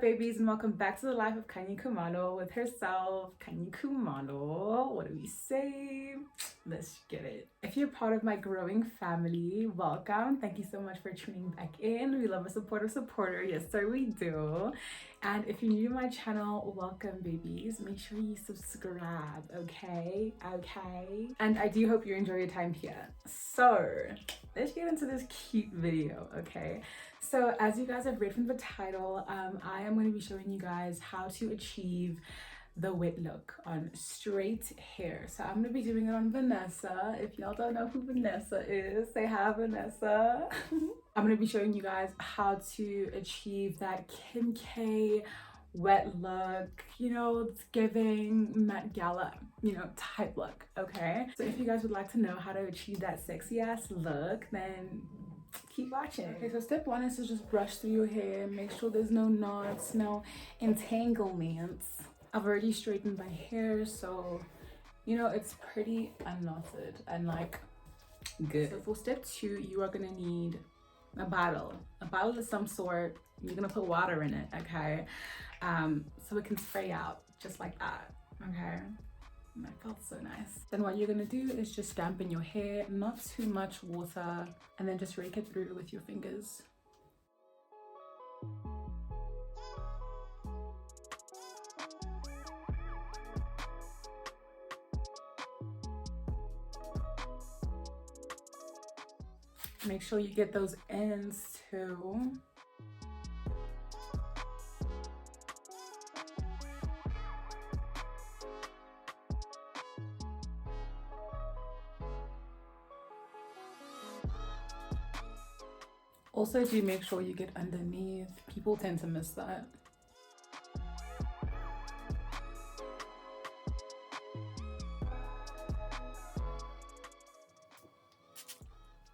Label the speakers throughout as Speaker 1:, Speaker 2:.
Speaker 1: babies, and welcome back to the life of Kanye Kumalo with herself, Kanye Kumalo. What do we say? Let's get it. If you're part of my growing family, welcome. Thank you so much for tuning back in. We love a supporter. Yes, sir, we do. And if you're new to my channel, welcome, babies. Make sure you subscribe, okay? And I do hope you enjoy your time here. So let's get into this cute video, okay? So as you guys have read from the title, I am going to be showing you guys how to achieve the wet look on straight hair. So I'm going to be doing it on Vanessa. If y'all don't know who Vanessa is, say hi, Vanessa. I'm going to be showing you guys how to achieve that Kim K wet look, you know, it's giving Met Gala, you know, type look, okay? So if you guys would like to know how to achieve that sexy ass look, then keep watching. Okay, so step one is to just brush through your hair, make sure there's no knots, no entanglements. I've already straightened my hair, so you know it's pretty unknotted and like good. So for step two, you are gonna need a bottle of some sort. You're gonna put water in it, okay? So it can spray out just like that, okay? And that felt so nice. Then what you're gonna do is just dampen your hair, not too much water, and then just rake it through with your fingers. Make sure you get those ends too. Also, do make sure you get underneath. People tend to miss that.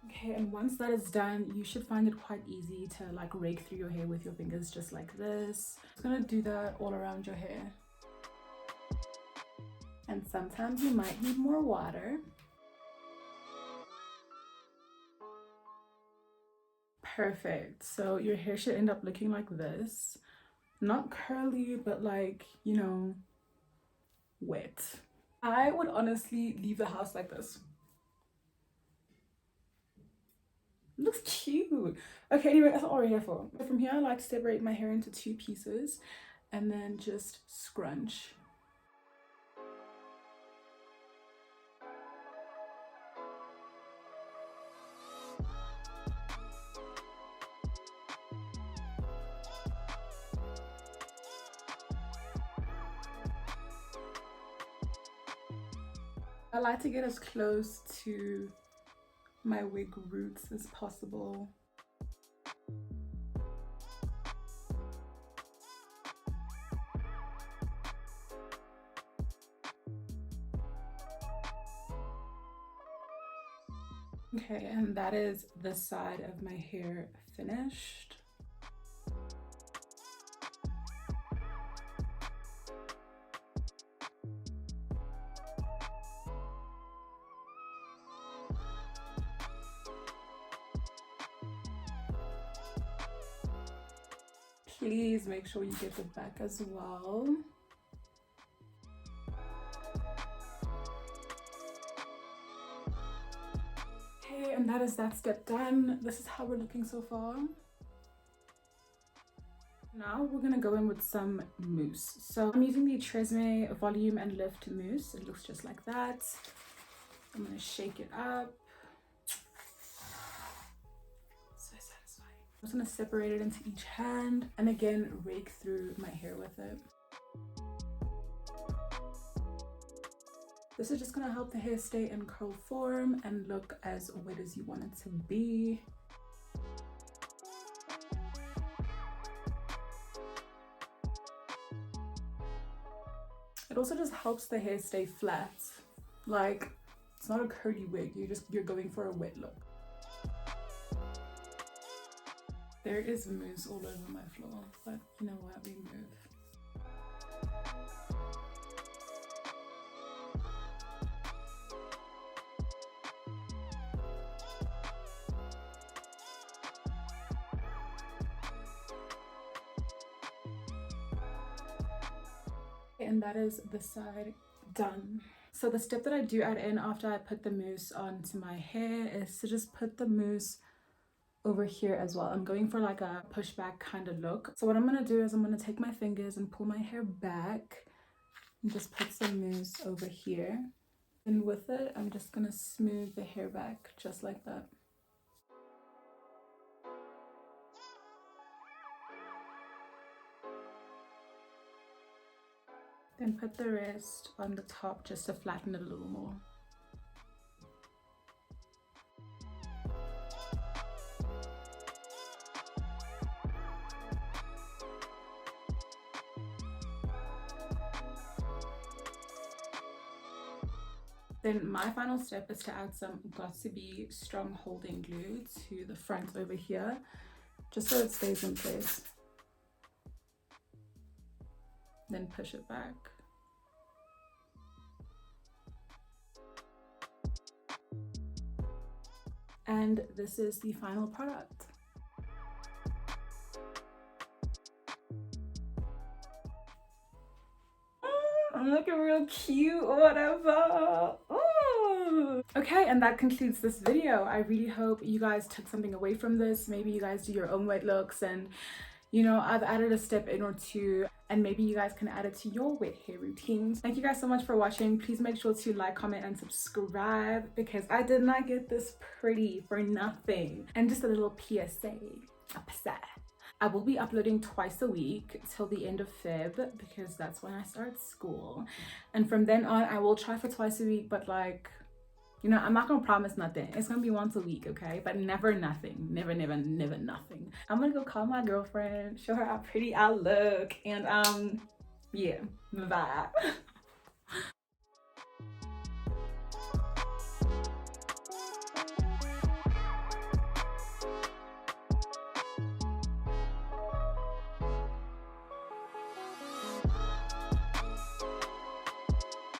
Speaker 1: Okay, and once that is done, you should find it quite easy to like rake through your hair with your fingers just like this. It's gonna do that all around your hair. And sometimes you might need more water. Perfect. So your hair should end up looking like this. Not curly, but like, you know, wet. I would honestly leave the house like this. Looks cute. Okay, anyway, that's all we're here for. From here, I like to separate my hair into two pieces and then just scrunch. I like to get as close to my wig roots as possible. Okay, and that is the side of my hair finished. Please make sure you get the back as well. Okay, and that is that step done. This is how we're looking so far. Now we're gonna go in with some mousse. So I'm using the Tresemme Volume and Lift Mousse. It looks just like that. I'm gonna shake it up. I'm just gonna separate it into each hand and again rake through my hair with it. This is just gonna help the hair stay in curl form and look as wet as you want it to be. It also just helps the hair stay flat. Like, it's not a curly wig, you're going for a wet look. There is mousse all over my floor, but you know what, we move. And that is the side done. So the step that I do add in after I put the mousse onto my hair is to just put the mousse over here as well. I'm going for like a pushback kind of look. So what I'm gonna do is I'm gonna take my fingers and pull my hair back and just put some mousse over here. And with it, I'm just gonna smooth the hair back just like that. Then put the rest on the top just to flatten it a little more. Then my final step is to add some Got2b strong holding glue to the front over here, just so it stays in place. Then push it back. And this is the final product. I'm looking real cute or whatever. Ooh. Okay, and that concludes this video. I really hope you guys took something away from this. Maybe you guys do your own wet looks, and you know, I've added a step in or two, and maybe you guys can add it to your wet hair routines. Thank you guys so much for watching. Please make sure to like, comment, and subscribe, because I did not get this pretty for nothing. And just a little PSA. I will be uploading twice a week till the end of Feb, because that's when I start school. And from then on, I will try for twice a week, but like, you know, I'm not gonna promise nothing. It's gonna be once a week, okay? But never nothing. Never, never, never nothing. I'm gonna go call my girlfriend, show her how pretty I look, and yeah, bye.